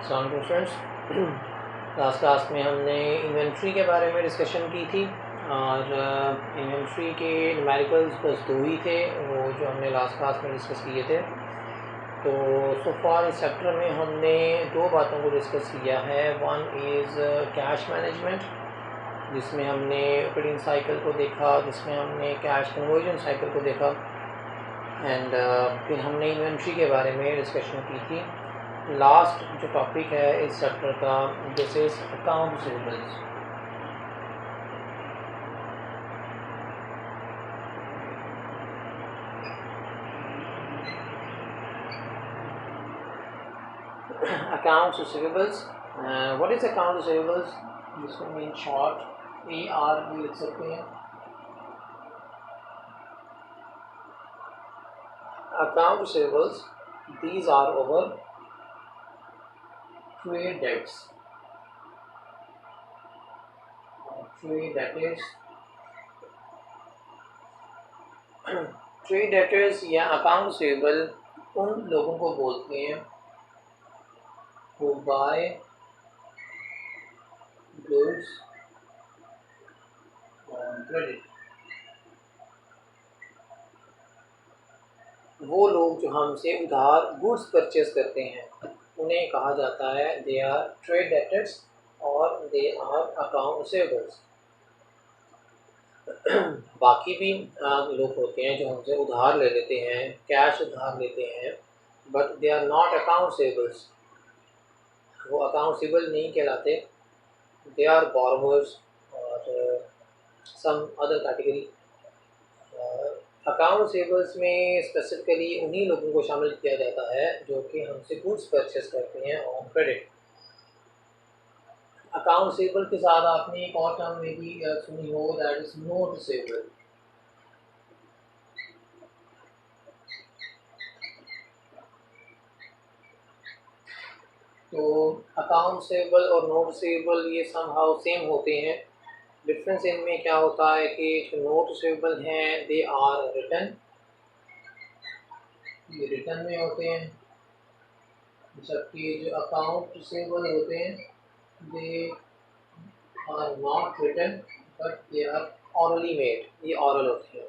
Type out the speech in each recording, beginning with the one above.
Friends, last class में हमने inventory के बारे में डिस्कशन की थी और इन्वेंट्री के न्यूमेरिकल्स बस दो ही थे वो जो हमने लास्ट क्लास में डिस्कस किए थे। तो सो फार इस चैप्टर में हमने दो बातों को डिस्कस किया है। वन इज़ कैश मैनेजमेंट, जिसमें हमने ऑपरेटिंग साइकिल को देखा, जिसमें हमने कैश कन्वर्जन साइकिल को देखा एंड फिर हमने इन्वेंट्री के बारे में डिस्कशन की थी। लास्ट जो टॉपिक है इस चैप्टर का, this is account receivables. Accounts receivables, what is account receivables, जिसको इन शॉर्ट AR भी लिख सकते हैं। Account receivables, these are our trade debts. Trade debtors, trade debtors या अकाउंट रिसीवेबल उन लोगों को बोलते हैं who buy goods on credit। वो लोग जो हमसे उधार गुड्स परचेज करते हैं उन्हें कहा जाता है दे आर ट्रेड डेटर्स और दे आर अकाउंट रिसीवेबल्स। बाकी भी लोग होते हैं जो हमसे उधार ले लेते हैं, कैश उधार लेते हैं, but they are not account receivables, वो अकाउंट रिसीवेबल नहीं कहलाते। दे आर बोरोवर्स और some other category. Account receivables में स्पेसिफिकली उन्हीं लोगों को शामिल किया जाता है जो कि हमसे गुड्स परचेस करते हैं ऑन क्रेडिट। अकाउंट रिसीवेबल के साथ आपने एक और टर्म में भी सुनी हो, दैट इज नोट रिसीवेबल। तो अकाउंट रिसीवेबल और नोट रिसीवेबल ये समहाउ सेम होते हैं। डिफरेंस इनमें क्या होता है कि जो नोट रिसीवेबल हैं दे आर रिटर्न, ये रिटर्न में होते हैं, जबकि जो अकाउंट रिसीवेबल होते हैं they are not written but they are orally made, ये ऑरल होते हैं।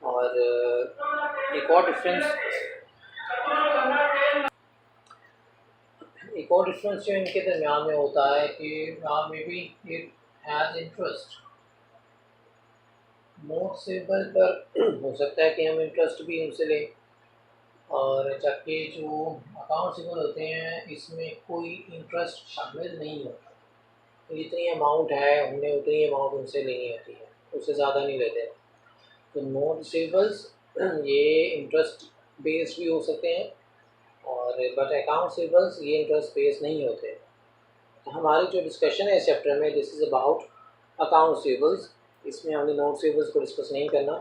और एक और डिफरेंस जो इनके दरमियान में होता है कि may be it has interest. Note receivable पर हो सकता है कि हम इंटरेस्ट भी उनसे लें, और जबकि जो अकाउंट रिसीवेबल होते हैं इसमें कोई इंटरेस्ट शामिल नहीं होता। तो जितनी अमाउंट है हमने उतनी अमाउंट उनसे लेनी होती है, उससे ज़्यादा नहीं लेते। तो नोट रिसीवेबल्स ये इंटरेस्ट बेस्ड भी हो सकते हैं और बट अकाउंट रिसीवेबल्स ये इंटरेस्ट बेस्ड नहीं होते। तो हमारी जो डिस्कशन है इस चैप्टर में this is about account receivables, इसमें हमने नोट रिसीवेबल्स को डिस्कस नहीं करना।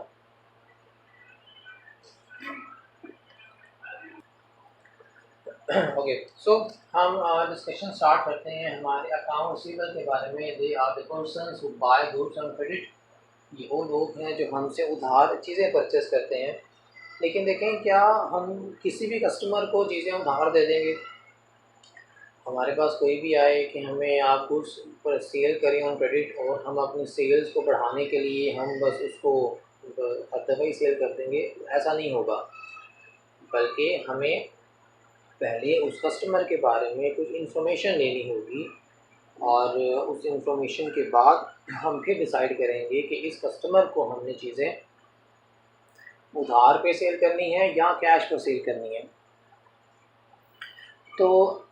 ओके, सो हम डिस्कशन स्टार्ट करते हैं हमारे अकाउंट रिसीवेबल के बारे में। They are the persons who buy goods on credit, ये वो लोग हैं जो हमसे उधार चीज़ें परचेस करते हैं। लेकिन देखें, क्या हम किसी भी कस्टमर को चीज़ें उधार दे देंगे? हमारे पास कोई भी आए कि हमें आप गुड्स पर सेल करें ऑन क्रेडिट और हम अपनी सेल्स को बढ़ाने के लिए हम बस उसको हर दफ़ा ही सेल कर देंगे, ऐसा नहीं होगा। बल्कि हमें पहले उस कस्टमर के बारे में कुछ इन्फॉर्मेशन लेनी होगी और उस इन्फॉर्मेशन के बाद हम फिर डिसाइड करेंगे कि इस कस्टमर को हमने चीज़ें उधार पे सेल करनी है या कैश पर सेल करनी है। तो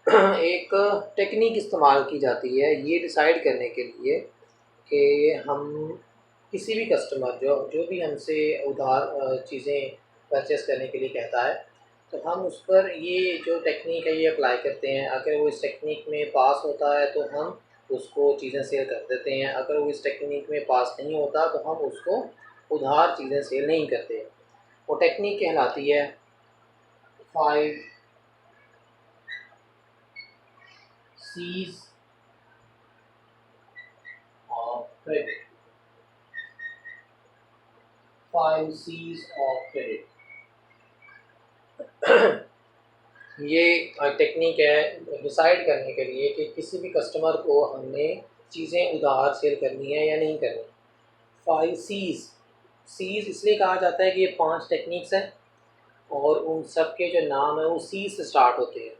एक टेक्निक इस्तेमाल की जाती है ये डिसाइड करने के लिए कि हम किसी भी कस्टमर जो भी हमसे उधार चीज़ें परचेस करने के लिए कहता है, तो हम उस पर ये जो टेक्निक है ये अप्लाई करते हैं। अगर वो इस टेक्निक में पास होता है तो हम उसको चीज़ें सेल कर देते हैं, अगर वो इस टेक्निक में पास नहीं होता तो हम उसको उधार चीज़ें सेल नहीं करते। वो टेक्निक कहलाती है 5 C's of credit। 5 C's of credit। ये टेक्निक है डिसाइड करने के लिए कि किसी भी कस्टमर को हमने चीज़ें उधार सेल करनी है या नहीं करनी। 5 सीज़। सीज़ इसलिए कहा जाता है कि ये 5 टेक्निक्स हैं और उन सब के जो नाम है वो सी से स्टार्ट होते हैं,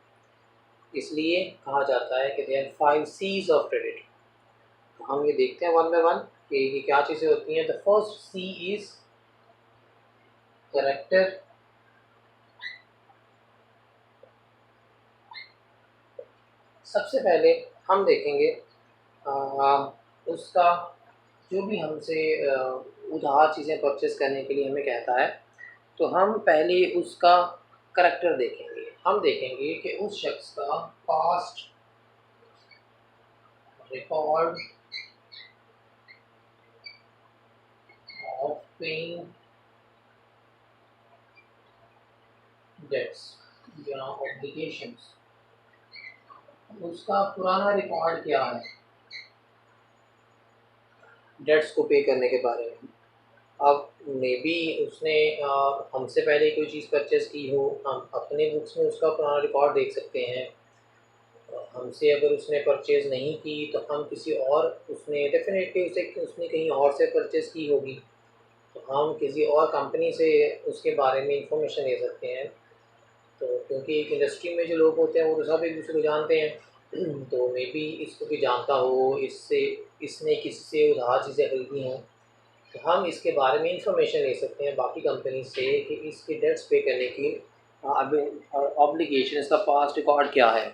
इसलिए कहा जाता है कि they are 5 Cs of credit. तो हम ये देखते हैं वन बाय वन कि ये क्या चीज़ें होती हैं। The first C is character. सबसे पहले हम देखेंगे उसका जो भी हमसे उधार चीज़ें परचेज़ करने के लिए हमें कहता है, तो हम पहले उसका करैक्टर देखेंगे। हम देखेंगे कि उस शख्स का past record of paying debts या ऑब्लिगेशंस, उसका पुराना रिकॉर्ड क्या है डेट्स को पे करने के बारे में। अब मे बी उसने हमसे पहले कोई चीज़ परचेज़ की हो, हम अपने बुक्स में उसका पुराना रिकॉर्ड देख सकते हैं। हमसे अगर उसने परचेज़ नहीं की तो हम किसी और, उसने डेफ़िनेटली उसे उसने कहीं और से परचेज़ की होगी, तो हम किसी और कंपनी से उसके बारे में इंफॉर्मेशन ले सकते हैं। तो क्योंकि एक इंडस्ट्री में जो लोग होते हैं वो तो सब एक दूसरे को जानते हैं तो मे बी इसको भी जानता हो, इससे इसने किसी से उधार चीज़ें खरीदी हों, तो हम इसके बारे में इंफॉर्मेशन ले सकते हैं बाकी कंपनी से कि इसके डेट्स पे करने की अब ऑब्लिगेशन, इसका पास्ट रिकॉर्ड क्या है।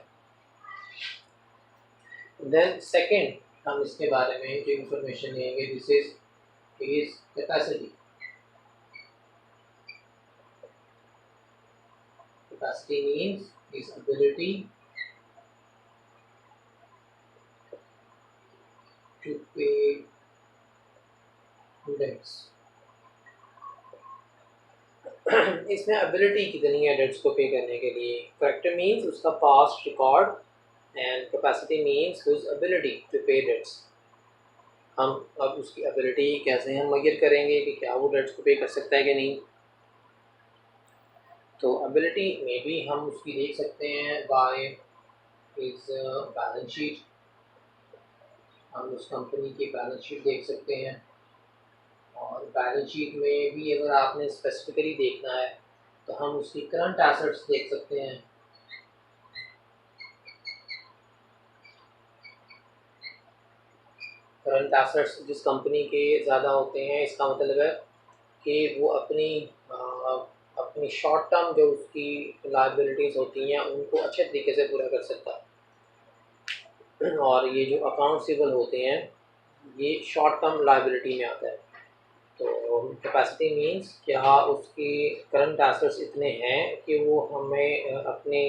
देन सेकंड हम इसके बारे में जो इंफॉर्मेशन लेंगे this is capacity. Capacity means is ability to pay debts. इसमें एबिलिटी कितनी है डेट्स को पे करने के लिए। करेक्टर मीन्स उसका past record and capacity means his ability to pay debts. हम अब उसकी एबिलिटी कैसे हम मेजर करेंगे कि क्या वो डेट्स को पे कर सकता है कि नहीं। तो एबिलिटी में भी हम उसकी देख सकते हैं बाय हिज बैलेंस शीट। हम उस कंपनी की बैलेंस शीट देख सकते हैं और बैलेंस शीट में भी अगर आपने स्पेसिफिकली देखना है तो हम उसकी करंट एसेट्स देख सकते हैं। करंट एसेट्स जिस कंपनी के ज़्यादा होते हैं, इसका मतलब है कि वो अपनी शॉर्ट टर्म जो उसकी लायबिलिटीज़ होती हैं उनको अच्छे तरीके से पूरा कर सकता है। और ये जो अकाउंट रिसीवेबल होते हैं ये शॉर्ट टर्म लायबिलिटी में आता है। तो कैपेसिटी मींस क्या उसकी करंट एसेट्स इतने हैं कि वो हमें अपने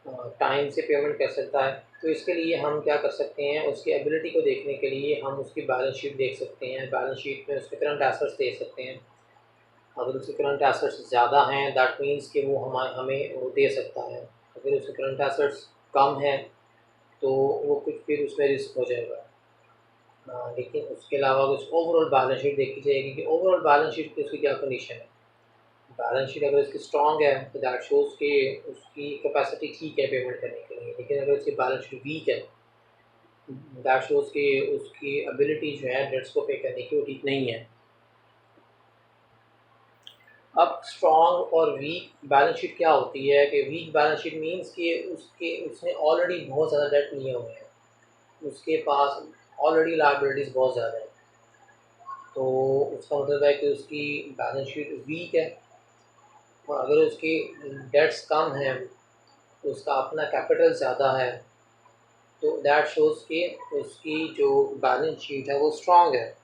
टाइम से पेमेंट कर सकता है। तो इसके लिए हम क्या कर सकते हैं, उसकी एबिलिटी को देखने के लिए हम उसकी बैलेंस शीट देख सकते हैं। बैलेंस शीट में उसके करंट एसेट्स देख सकते हैं। अगर उसके करंट एसेट्स ज़्यादा हैं दैट मीन्स कि वो हमें वो दे सकता है। अगर उसके करंट एसेट्स कम हैं तो वो कुछ फिर उसमें रिस्क हो जाएगा। लेकिन उसके अलावा कुछ ओवरऑल बैलेंस शीट देखी जाएगी कि ओवरऑल बैलेंस शीट की उसकी क्या कंडीशन है। बैलेंस शीट अगर उसकी स्ट्रॉन्ग है तो दैट शोज़ कि उसकी कैपेसिटी ठीक है पेमेंट करने के लिए। लेकिन अगर उसकी बैलेंस शीट वीक है दैट शोज़ कि उसकी एबिलिटी जो है डेट्स को पे करने की वो ठीक नहीं है। अब स्ट्रॉन्ग और वीक बैलेंस शीट क्या होती है कि वीक बैलेंस शीट मीन्स कि उसने ऑलरेडी बहुत ज़्यादा डेट लिए हुए हैं, उसके पास ऑलरेडी लायबिलिटीज़ बहुत ज़्यादा है। तो उसका मतलब है कि उसकी बैलेंस शीट वीक है। और अगर उसकी डेट्स कम हैं, उसका अपना कैपिटल ज़्यादा है, तो दैट शोज़ कि उसकी जो बैलेंस शीट है वो स्ट्रॉन्ग है,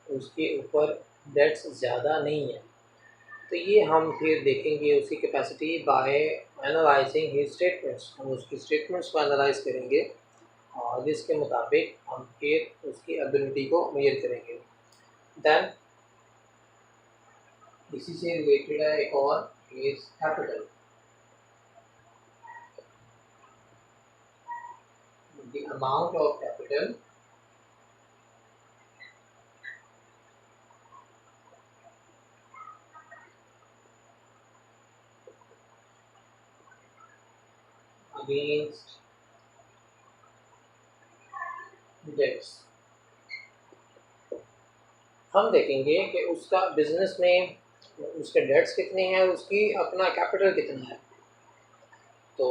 उसके ऊपर डेट्स ज़्यादा नहीं है। तो ये हम फिर देखेंगे उसकी capacity by analysing his statements. हम उसकी स्टेटमेंट्स को एनालाइज करेंगे और जिसके मुताबिक हम फिर उसकी एबिलिटी को मेजर करेंगे। देन इसी से रिलेटेड है एक और is capital. The amount of capital against debts. हम देखेंगे कि उसका बिजनेस में उसके डेट्स कितने हैं, उसकी अपना कैपिटल कितना है। तो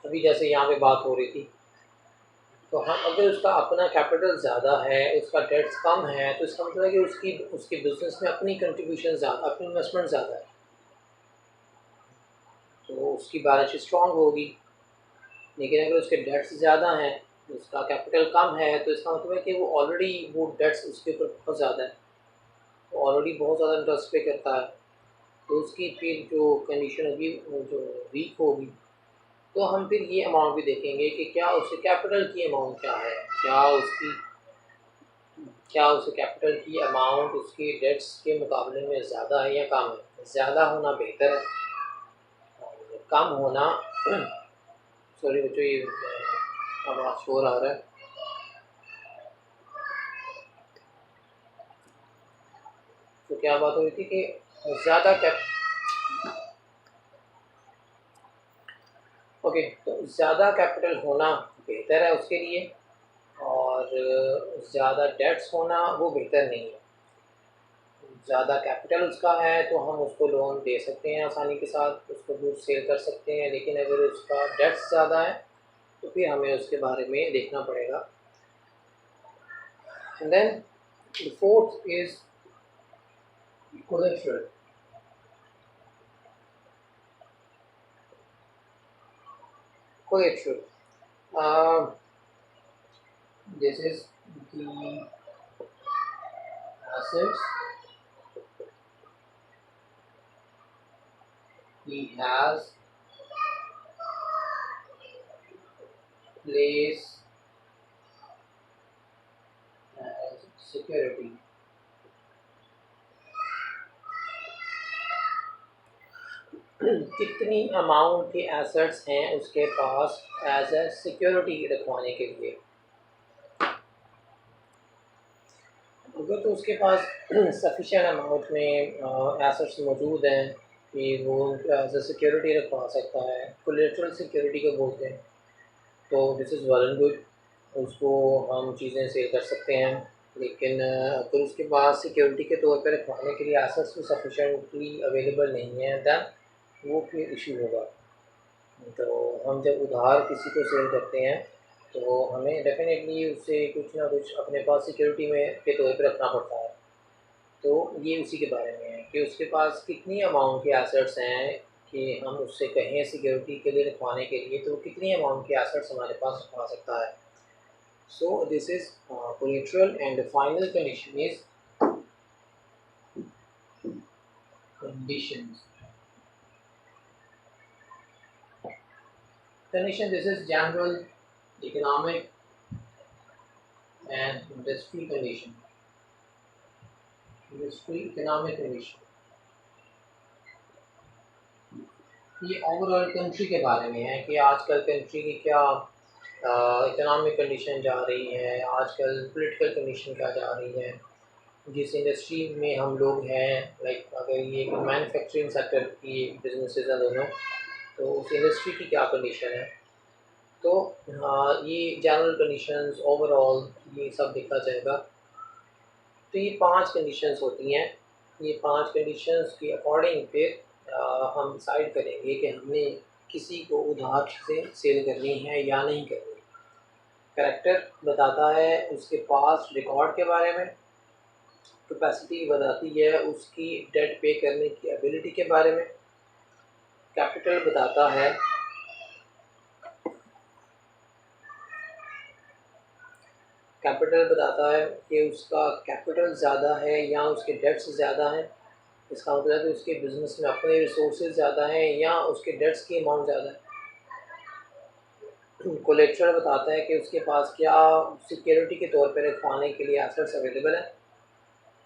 अभी जैसे यहाँ पे बात हो रही थी, तो हम अगर उसका अपना कैपिटल ज़्यादा है, उसका डेट्स कम है, तो इसका मतलब है कि उसकी उसके बिजनेस में अपनी कंट्रीब्यूशन ज़्यादा, अपनी इन्वेस्टमेंट ज़्यादा है, तो उसकी बैलेंस शीट स्ट्रॉन्ग होगी। लेकिन अगर उसके डेट्स ज़्यादा हैं, उसका कैपिटल कम है, तो इसका मतलब है कि वो ऑलरेडी वो डेट्स उसके ऊपर बहुत ज़्यादा है, वो ऑलरेडी बहुत ज़्यादा इंटरेस्ट पे करता है, तो उसकी फिर जो कंडीशन होगी वो जो वीक होगी। तो हम फिर ये अमाउंट भी देखेंगे कि क्या उसके कैपिटल की अमाउंट क्या है, क्या उसके कैपिटल की अमाउंट उसके डेट्स के मुकाबले में ज़्यादा है या कम है। ज़्यादा होना बेहतर है, और कम होना सॉरी बच्चों, ये आवाज़ शोर आ रहा है। तो क्या बात हो रही थी कि ज़्यादा ओके, तो ज़्यादा कैपिटल होना बेहतर है उसके लिए, और ज़्यादा डेट्स होना वो बेहतर नहीं है। ज़्यादा कैपिटल उसका है तो हम उसको लोन दे सकते हैं आसानी के साथ, उसको दूर सेल कर सकते हैं, लेकिन अगर उसका डेट्स ज़्यादा है तो फिर हमें उसके बारे में देखना पड़ेगा। And then the fourth is collateral. Collateral this is the assets he has placed as security। कितनी अमाउंट के एसेट्स हैं उसके पास एज ए सिक्योरिटी रखवाने के लिए। अगर तो उसके पास सफिशेंट अमाउंट में एसेट्स मौजूद हैं कि वो एज ए सिक्योरिटी रखवा सकता है, कोलेटरल सिक्योरिटी को बोलते हैं, तो this is well and good, उसको हम चीज़ें सेल कर सकते हैं। लेकिन अगर उसके पास सिक्योरिटी के तौर पर रखवाने के लिए एसेट्स भी सफिशेंटली अवेलेबल नहीं है, दैन वो फिर इशू होगा। तो हम जब उधार किसी को सेल करते हैं तो हमें डेफिनेटली उससे कुछ ना कुछ अपने पास सिक्योरिटी में के तौर पर रखना पड़ता है। तो ये उसी के बारे में है कि उसके पास कितनी अमाउंट के एसेट्स हैं कि हम उससे कहें सिक्योरिटी के लिए रखवाने के लिए, तो कितनी अमाउंट के एसेट्स हमारे पास रखवा सकता है। So this is collateral and final condition is conditions। Condition, this is general economic and industry condition। industry economic condition ये ओवरऑल कंट्री के बारे में है कि आजकल कंट्री की क्या इकोनॉमिक कंडीशन जा रही है, आजकल पॉलिटिकल कंडीशन क्या जा रही है, जिस इंडस्ट्री में हम लोग हैं, लाइक अगर ये मैन्युफैक्चरिंग सेक्टर की बिजनेसेस हैं दोनों, तो उस इंडस्ट्री की क्या कंडीशन है। तो ये जनरल कंडीशंस ओवरऑल ये सब देखा जाएगा। तो ये 5 कंडीशंस होती हैं, ये 5 कंडीशंस के अकॉर्डिंग फिर हम डिसाइड करेंगे कि हमने किसी को उधार से सेल करनी है या नहीं करनी। कैरेक्टर बताता है उसके पास रिकॉर्ड के बारे में, कैपेसिटी बताती है उसकी डेट पे करने की एबिलिटी के बारे में, कैपिटल बताता है कि उसका कैपिटल ज़्यादा है या उसके डेट्स ज़्यादा हैं। इसका मतलब है कि उसके बिज़नेस में अपने रिसोर्सेज ज़्यादा हैं या उसके डेट्स की अमाउंट ज़्यादा है। कोलेटरल बताता है कि उसके पास क्या सिक्योरिटी के तौर पर रखवाने के लिए एसेट्स अवेलेबल है।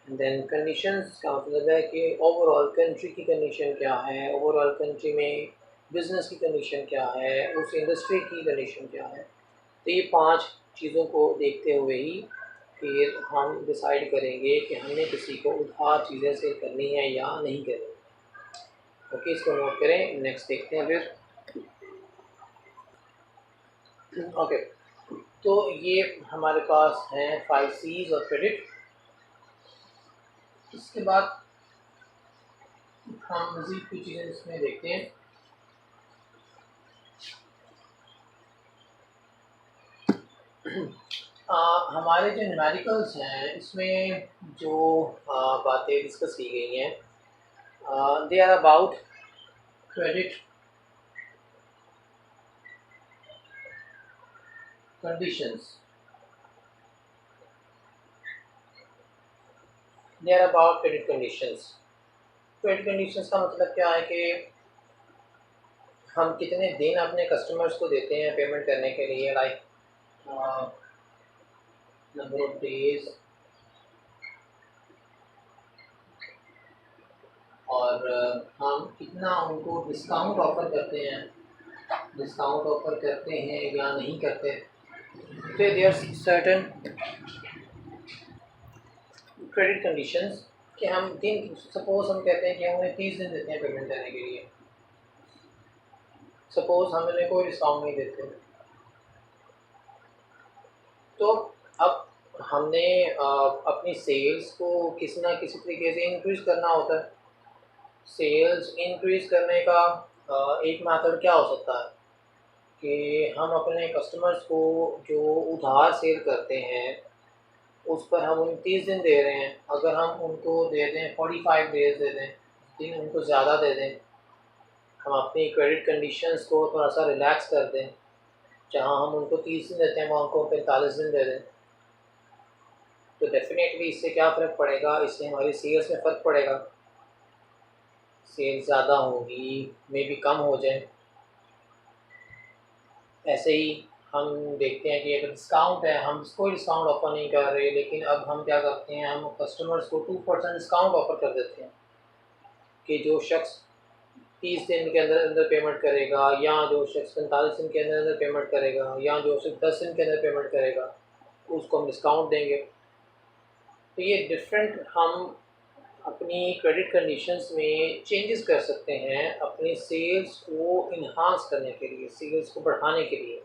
देन कंडीशंस का मतलब है कि ओवरऑल कंट्री की कंडीशन क्या है, ओवरऑल कंट्री में बिज़नेस की कंडीशन क्या है, उस इंडस्ट्री की कंडीशन क्या है। तो ये 5 चीज़ों को देखते हुए ही फिर हम डिसाइड करेंगे कि हमने किसी को उधार चीज़ें सेल करनी है या नहीं करनी। ओके, इसको नोट करें, नेक्स्ट देखते हैं फिर। ओके, तो ये हमारे पास हैं 5 सीज और क्रेडिट। इसके बाद हम मज़ीद कुछ चीज़ें इसमें देखते हैं। हमारे जो न्यूमेरिकल्स हैं इसमें जो बातें डिस्कस की गई हैं, they are about credit conditions. They are about credit conditions. Credit conditions का मतलब क्या है कि हम कितने दिन अपने कस्टमर्स को देते हैं पेमेंट करने के लिए, लाइक नंबर ऑफ डेज, और हम कितना उनको डिस्काउंट ऑफ़र करते हैं, डिस्काउंट ऑफ़र करते हैं या नहीं करते। तो देयर सर्टेन क्रेडिट कंडीशंस कि हम दिन, सपोज हम कहते हैं कि हम उन्हें 30 दिन देते हैं पेमेंट करने के लिए, सपोज हम उन्हें कोई डिस्काउंट नहीं देते, तो अब हमने अपनी सेल्स को किसी ना किसी तरीके से इंक्रीज़ करना होता है। सेल्स इंक्रीज़ करने का एक मेथड क्या हो सकता है कि हम अपने कस्टमर्स को जो उधार सेल करते हैं उस पर हम उन्हें 30 दिन दे रहे हैं, अगर हम उनको दे दें 45 डेज़ दे दें, दिन उनको ज़्यादा दे दें, हम अपनी क्रेडिट कंडीशंस को थोड़ा सा रिलैक्स कर दें, जहां हम उनको 30 दिन देते हैं वहाँ उनको 45 दिन दे दें, तो डेफिनेटली इससे क्या फ़र्क पड़ेगा, इससे हमारी सेल्स में फ़र्क पड़ेगा। सेल्स ज़्यादा होगी, मे बी कम हो जाए। ऐसे ही हम देखते हैं कि अगर डिस्काउंट है, हम कोई डिस्काउंट ऑफ़र नहीं कर रहे, लेकिन अब हम क्या करते हैं, हम कस्टमर्स को 2% डिस्काउंट ऑफ़र कर देते हैं कि जो शख्स 30 दिन के अंदर अंदर पेमेंट करेगा, या जो शख्स 45 दिन के अंदर अंदर पेमेंट करेगा, या जो शख्स 10 दिन के अंदर पेमेंट करेगा, उसको हम डिस्काउंट देंगे। तो ये डिफरेंट हम अपनी क्रेडिट कंडीशंस में चेंजेस कर सकते हैं अपनी सेल्स को इन्हांस करने के लिए, सेल्स को बढ़ाने के लिए।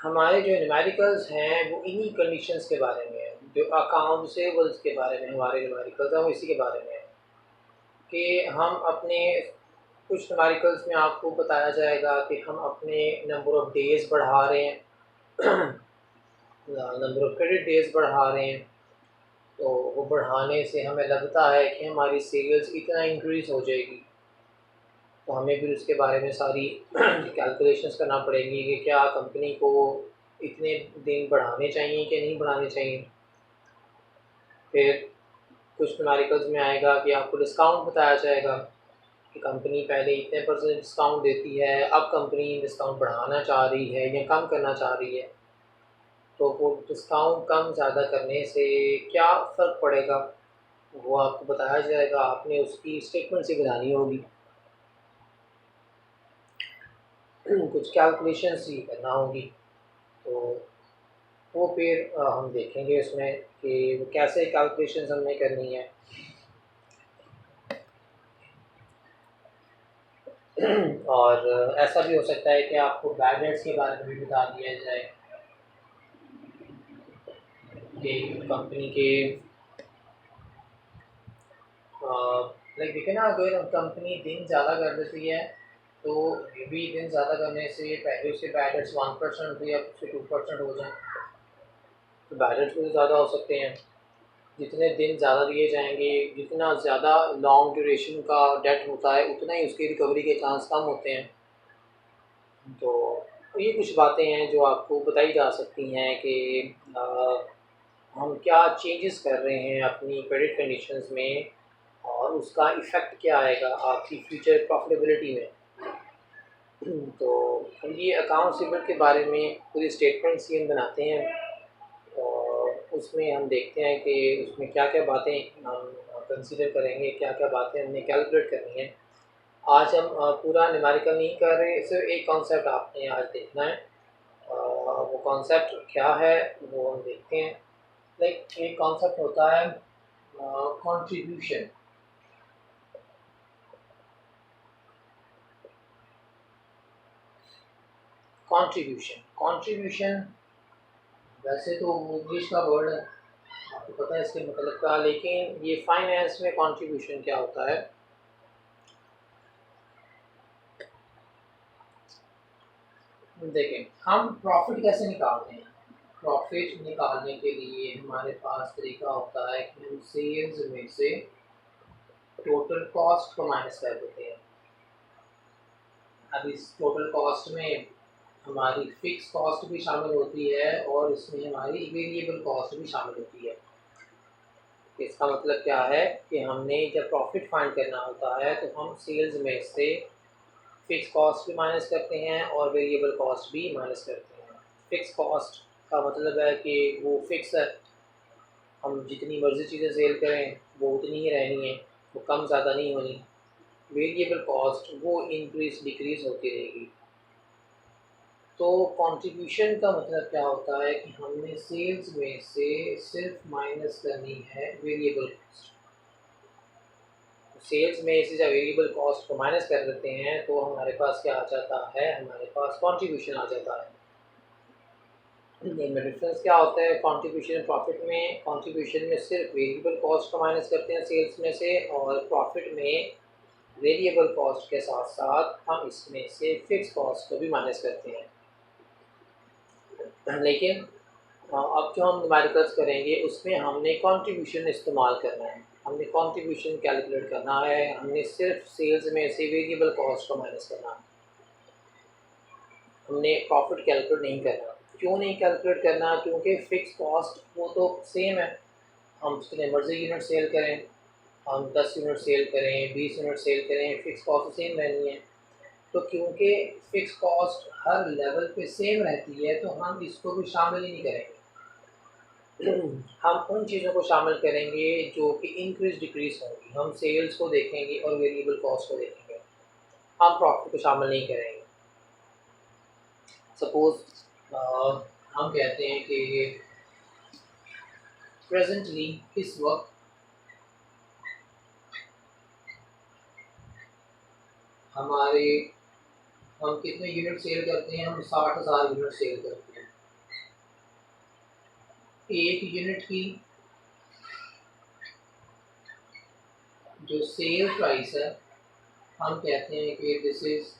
हमारे जो न्यूमेरिकल्स हैं वो इन्हीं कंडीशंस के बारे में है, जो अकाउंट रिसीवेबल्स के बारे में हमारे न्यूमेरिकल्स हैं वो इसी के बारे में है कि हम अपने कुछ न्यूमेरिकल्स में आपको बताया जाएगा कि हम अपने नंबर ऑफ़ डेज़ बढ़ा रहे हैं, नंबर ऑफ़ क्रेडिट डेज़ बढ़ा रहे हैं, तो वो बढ़ाने से हमें लगता है कि हमारी सेल्स इतना इंक्रीज़ हो जाएगी, तो हमें फिर उसके बारे में सारी कैलकुलेशंस करना पड़ेंगी कि क्या कंपनी को इतने दिन बढ़ाने चाहिए कि नहीं बढ़ाने चाहिए। फिर कुछ न्यूमेरिकल्स में आएगा कि आपको डिस्काउंट बताया जाएगा कि कंपनी पहले इतने % डिस्काउंट देती है, अब कंपनी डिस्काउंट बढ़ाना चाह रही है या कम करना चाह रही है, तो वो डिस्काउंट कम ज़्यादा करने से क्या फ़र्क पड़ेगा, वो आपको बताया जाएगा, आपने उसकी स्टेटमेंट से बनानी होगी। कुछ कैलकुलेशंस ही करना होगी, तो वो फिर हम देखेंगे उसमें कि वो कैसे कैलकुलेशंस हमने करनी है। और ऐसा भी हो सकता है कि आपको बैड डेट्स के बारे में भी बता दिया जाए कि कंपनी के लाइक देखें ना, अगर कंपनी दिन ज़्यादा कर देती है तो ये भी दिन ज़्यादा करने से पहले उसके बैड डेट्स 1% होती है, अब उससे 2% हो जाए, तो बैड डेट्स भी ज़्यादा हो सकते हैं। जितने दिन ज़्यादा दिए जाएंगे, जितना ज़्यादा लॉन्ग ड्यूरेशन का डेट होता है, उतना ही उसकी रिकवरी के चांस कम होते हैं। तो ये कुछ बातें हैं जो आपको बताई जा सकती हैं कि हम क्या चेंजेस कर रहे हैं अपनी क्रेडिट कंडीशंस में और उसका इफ़ेक्ट क्या आएगा आपकी फ्यूचर प्रॉफिटेबिलिटी में। तो हम ये अकाउंट रिसीवेबल के बारे में पूरी स्टेटमेंट्स ही हम बनाते हैं, और उसमें हम देखते हैं कि उसमें क्या-क्या बातें हम कंसीडर करेंगे, क्या-क्या बातें हमने कैलकुलेट करनी है। आज हम पूरा न्यूमेरिकल नहीं कर रहे, सिर्फ एक कॉन्सेप्ट आपने आज देखना है। वो कॉन्सेप्ट क्या है वो हम देखते हैं। लाइक एक कॉन्सेप्ट होता है कंट्रीब्यूशन। कंट्रीब्यूशन वैसे तो इंग्लिश का वर्ड है, आपको पता है इसके मतलब का, लेकिन ये फाइनेंस में कंट्रीब्यूशन क्या होता है। देखें हम प्रॉफिट कैसे निकालते हैं। प्रॉफिट निकालने के लिए हमारे पास तरीका होता है कि हम सेल्स में से टोटल कॉस्ट को माइनस कर देते हैं। अब इस टोटल कॉस्ट में हमारी फिक्स कॉस्ट भी शामिल होती है और इसमें हमारी वेरिएबल कॉस्ट भी शामिल होती है। इसका मतलब क्या है कि हमने जब प्रॉफिट फाइंड करना होता है तो हम सेल्स में से फिक्स कॉस्ट भी माइनस करते हैं और वेरिएबल कॉस्ट भी माइनस करते हैं। फिक्स कॉस्ट का मतलब है कि वो फिक्स है, हम जितनी मर्ज़ी चीज़ें सेल करें वो उतनी ही रहनी है, वो कम ज़्यादा नहीं होनी। वेरिएबल कॉस्ट वो इंक्रीज डिक्रीज होती रहेगी। तो कंट्रीब्यूशन का मतलब क्या होता है कि हमने सेल्स में से सिर्फ माइनस करनी है वेरिएबल कॉस्ट। सेल्स में से जब वेरिएबल कॉस्ट को माइनस कर देते हैं तो हमारे पास क्या आ जाता है, हमारे पास कंट्रीब्यूशन आ जाता है। इनमें डिफरेंस क्या होता है कंट्रीब्यूशन प्रॉफिट में। कंट्रीब्यूशन में सिर्फ वेरिएबल कॉस्ट को माइनस करते हैं सेल्स में से, और प्रॉफिट में वेरिएबल कॉस्ट के साथ साथ हम इसमें से फिक्स कॉस्ट को भी माइनस करते हैं। लेकिन अब जो हम न्यूमेरिकल्स करेंगे उसमें हमने कंट्रीब्यूशन इस्तेमाल करना है, हमने कंट्रीब्यूशन कैलकुलेट करना है, हमने सिर्फ सेल्स में से वेरिएबल कॉस्ट को माइनस करना है, हमने प्रॉफिट कैलकुलेट नहीं करना। क्यों नहीं कैलकुलेट करना? क्योंकि फिक्स कॉस्ट वो तो सेम है, हम जितने मर्जी यूनिट सेल करें, हम 10 यूनिट सेल करें, 20 यूनिट सेल करें, फिक्स कॉस्ट तो सेम रहनी है। तो क्योंकि फिक्स कॉस्ट हर लेवल पे सेम रहती है तो हम इसको भी शामिल ही नहीं करेंगे। हम उन चीज़ों को शामिल करेंगे जो कि इंक्रीज डिक्रीज होंगी। हम सेल्स को देखेंगे और वेरिएबल कॉस्ट को देखेंगे, हम प्रॉफिट को शामिल नहीं करेंगे। सपोज हम कहते हैं कि प्रेजेंटली इस वक्त हमारे हम कितने यूनिट सेल करते हैं, हम 60,000 यूनिट सेल करते हैं। एक यूनिट की जो सेल प्राइस है हम कहते हैं कि दिस इज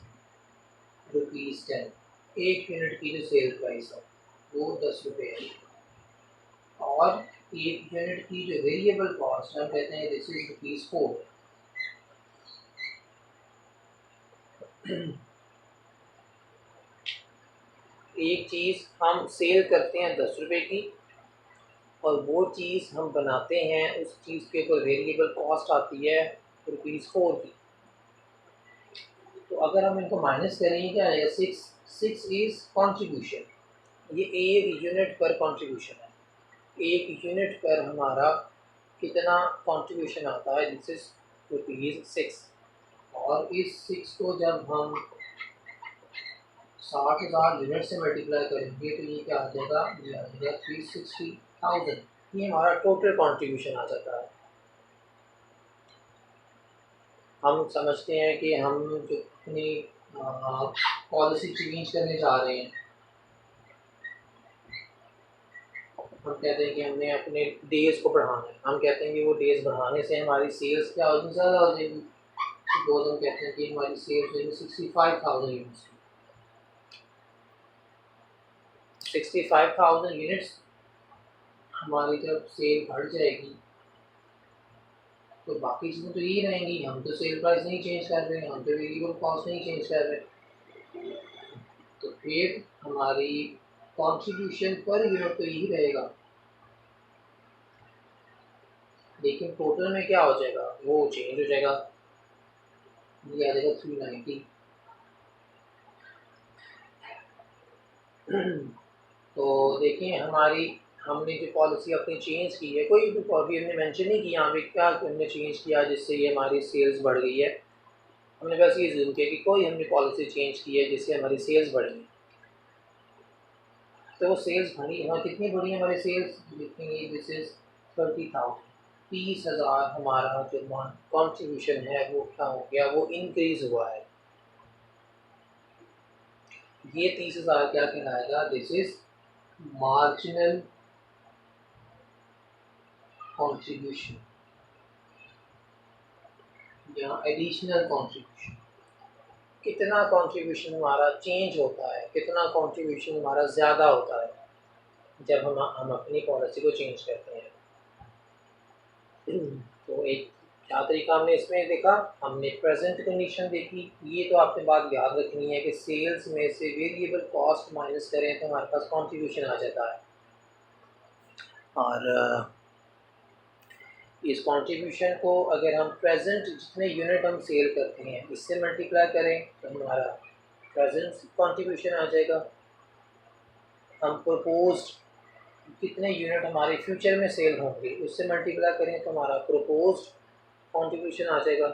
₹10। एक यूनिट की जो सेल प्राइस है वो 10 रुपये है, और एक यूनिट की जो वेरिएबल कॉस्ट हम कहते हैं दिस इज ₹4। एक चीज़ हम सेल करते हैं 10 रुपये की, और वो चीज़ हम बनाते हैं, उस चीज़ के ऊपर वेरिएबल कॉस्ट आती है ₹4 की। तो अगर हम इनको माइनस करेंगे क्या आएगा, 6 इज़ कॉन्ट्रीब्यूशन। ये एक यूनिट पर कॉन्ट्रीब्यूशन है, एक यूनिट पर हमारा कितना कॉन्ट्रीब्यूशन आता है, दिस इज ₹6। और इस 6 को जब हम 60,000 यूनिट से मल्टीप्लाई करेंगे तो ये क्या आ जाएगा, ये आ जाएगा 360,000। ये हमारा टोटल कॉन्ट्रीब्यूशन आ जाता है। हम समझते हैं कि हम जो अपनी पॉलिसी चेंज करने जा रहे हैं, हम कहते हैं कि हमने अपने डेज़ को बढ़ाना है, हम कहते हैं कि वो डेज़ बढ़ाने से हमारी सेल्स क्या हो जाएगी, ज़्यादा हो जाएगी। सपोज हम कहते हैं कि हमारी सेल्स हो जाएगी 65,000 यूनिट्स। 65,000 यूनिट्स हमारी जब सेल बढ़ जाएगी तो बाकी चीज़ें तो यही रहेंगी, हम तो सेल प्राइस नहीं चेंज कर रहे हैं, हम तो वेरिएबल कॉस्ट नहीं चेंज कर रहे, तो फिर हमारी कंट्रीब्यूशन पर यूनिट तो यही रहेगा, लेकिन टोटल में क्या हो जाएगा, वो चेंज हो जाएगा, ये आ जाएगा 390। तो देखिए हमने जो पॉलिसी अपनी चेंज की है, कोई भी अभी हमने मेंशन नहीं किया यहाँ पे क्या हमने चेंज किया जिससे ये हमारी सेल्स बढ़ गई है। हमने बस ये जरूर किया कि कोई हमने पॉलिसी चेंज की है जिससे हमारी सेल्स बढ़ी है। तो वो सेल्स बढ़ी, हाँ कितनी बढ़ी है हमारी सेल्स, लिखेंगे दिस इज 30,000। 30,000 हमारा जो कॉन्ट्रीब्यूशन है वो क्या हो गया, वो इंक्रीज हुआ है। ये 30,000 क्या कहलाएगा? दिस इज मार्जिनल कंट्रीब्यूशन या एडिशनल कंट्रीब्यूशन। कितना कंट्रीब्यूशन हमारा चेंज होता है, कितना कंट्रीब्यूशन हमारा ज़्यादा होता है जब हम अपनी पॉलिसी को चेंज करते हैं। तो एक क्या तरीका हमने इसमें देखा, हमने प्रेजेंट कंडीशन देखी। ये तो आपने बात याद रखनी है कि सेल्स में से वेरिएबल कॉस्ट माइनस करें तो हमारे पास कंट्रीब्यूशन आ जाता है, और इस कंट्रीब्यूशन को अगर हम प्रेजेंट जितने यूनिट हम सेल करते हैं इससे मल्टीप्लाई करें तो हमारा प्रेजेंट कंट्रीब्यूशन आ जाएगा। हम प्रोपोज्ड कितने यूनिट हमारे फ्यूचर में सेल होंगे उससे मल्टीप्लाई करें तो हमारा प्रोपोज्ड कंट्रीब्यूशन आ जाएगा।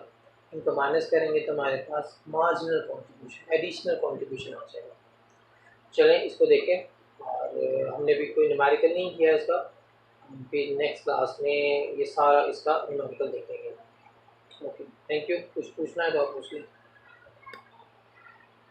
इनको माइनस करेंगे तो हमारे पास मार्जिनल कंट्रीब्यूशन, एडिशनल कंट्रीब्यूशन आ जाएगा। चलें इसको देखें, और हमने भी कोई न्यूमेरिकल नहीं किया इसका, हम फिर नेक्स्ट क्लास में ये सारा इसका न्यूमेरिकल देखेंगे। Okay, thank you. कुछ पूछना है तो आप पूछ लें।